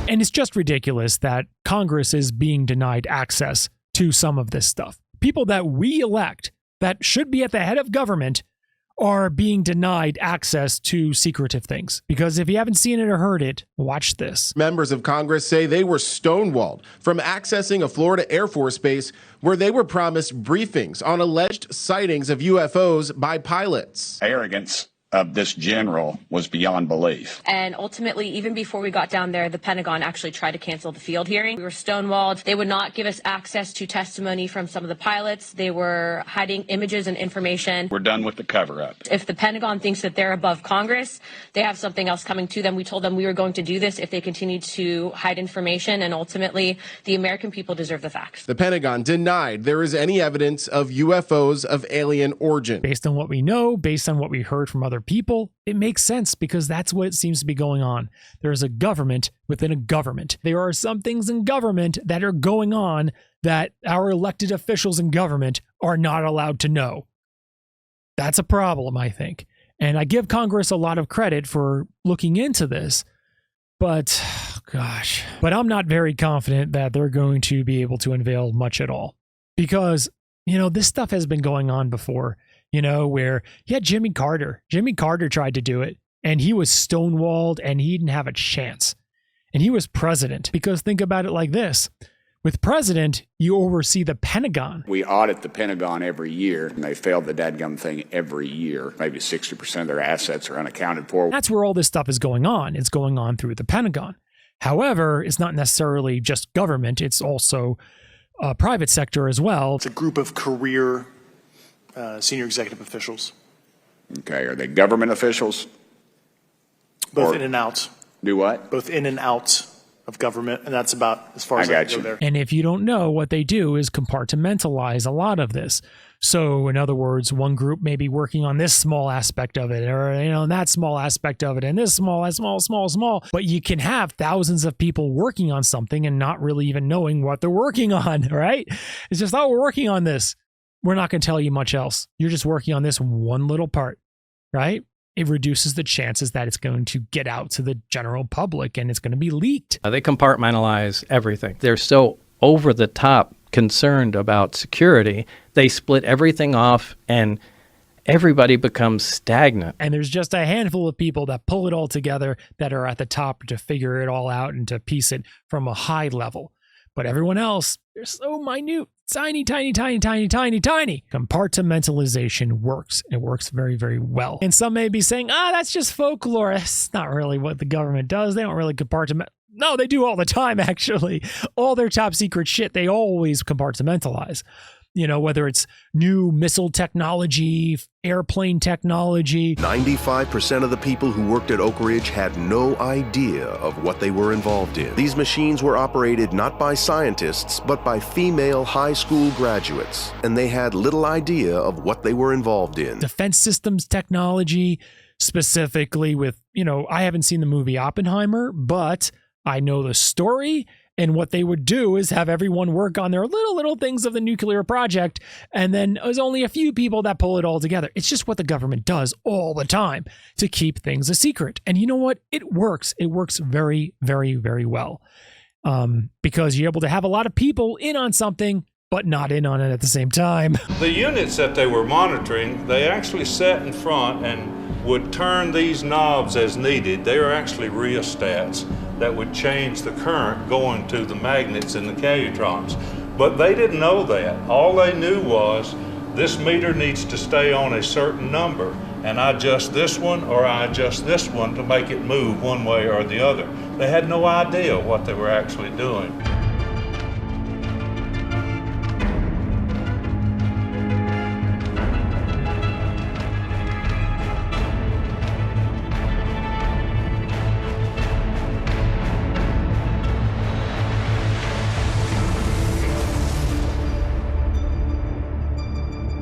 And it's just ridiculous that Congress is being denied access to some of this stuff. People that we elect that should be at the head of government are being denied access to secretive things. Because if you haven't seen it or heard it, watch this. Members of Congress say they were stonewalled from accessing a Florida Air Force base where they were promised briefings on alleged sightings of UFOs by pilots. Arrogance of this general was beyond belief. And ultimately, even before we got down there, the Pentagon actually tried to cancel the field hearing. We were stonewalled. They would not give us access to testimony from some of the pilots. They were hiding images and information. We're done with the cover-up. If the Pentagon thinks that they're above Congress, they have something else coming to them. We told them we were going to do this if they continued to hide information, and ultimately, the American people deserve the facts. The Pentagon denied there is any evidence of UFOs of alien origin. Based on what we know, based on what we heard from other people, it makes sense because that's what seems to be going on. There is a government within a government. There are some things in government that are going on that our elected officials in government are not allowed to know. That's a problem, I think. And I give Congress a lot of credit for looking into this, but I'm not very confident that they're going to be able to unveil much at all. Because, this stuff has been going on before. Where you had Jimmy Carter. Jimmy Carter tried to do it, and he was stonewalled, and he didn't have a chance. And he was president. Because think about it like this. With president, you oversee the Pentagon. We audit the Pentagon every year, and they failed the dadgum thing every year. Maybe 60% of their assets are unaccounted for. That's where all this stuff is going on. It's going on through the Pentagon. However, it's not necessarily just government. It's also private sector as well. It's a group of career senior executive officials. Okay, are they government officials? Both in and out. Do what? Both in and out of government, and that's about as far as I can go there. And if you don't know, what they do is compartmentalize a lot of this. So in other words, one group may be working on this small aspect of it, or that small aspect of it, and this small, but you can have thousands of people working on something and not really even knowing what they're working on, right? It's just, we're working on this. We're not going to tell you much else. You're just working on this one little part, right? It reduces the chances that it's going to get out to the general public and it's going to be leaked. They compartmentalize everything. They're so over the top concerned about security. They split everything off and everybody becomes stagnant. And there's just a handful of people that pull it all together that are at the top to figure it all out and to piece it from a high level. But everyone else, they're so minute, tiny. Compartmentalization works. It works very, very well. And some may be saying, that's just folklore. That's not really what the government does. They don't really compartmentalize. No, they do all the time, actually. All their top secret shit, they always compartmentalize. Whether it's new missile technology, airplane technology. 95% of the people who worked at Oak Ridge had no idea of what they were involved in. These machines were operated not by scientists, but by female high school graduates, and they had little idea of what they were involved in. Defense systems technology, specifically with, I haven't seen the movie Oppenheimer, but I know the story. And what they would do is have everyone work on their little things of the nuclear project. And then there's only a few people that pull it all together. It's just what the government does all the time to keep things a secret. And you know what? It works. It works very, very, very well. Because you're able to have a lot of people in on something, but not in on it at the same time. The units that they were monitoring, they actually sat in front and would turn these knobs as needed. They are actually rheostats that would change the current going to the magnets in the calutrons. But they didn't know that. All they knew was this meter needs to stay on a certain number, and I adjust this one or I adjust this one to make it move one way or the other. They had no idea what they were actually doing.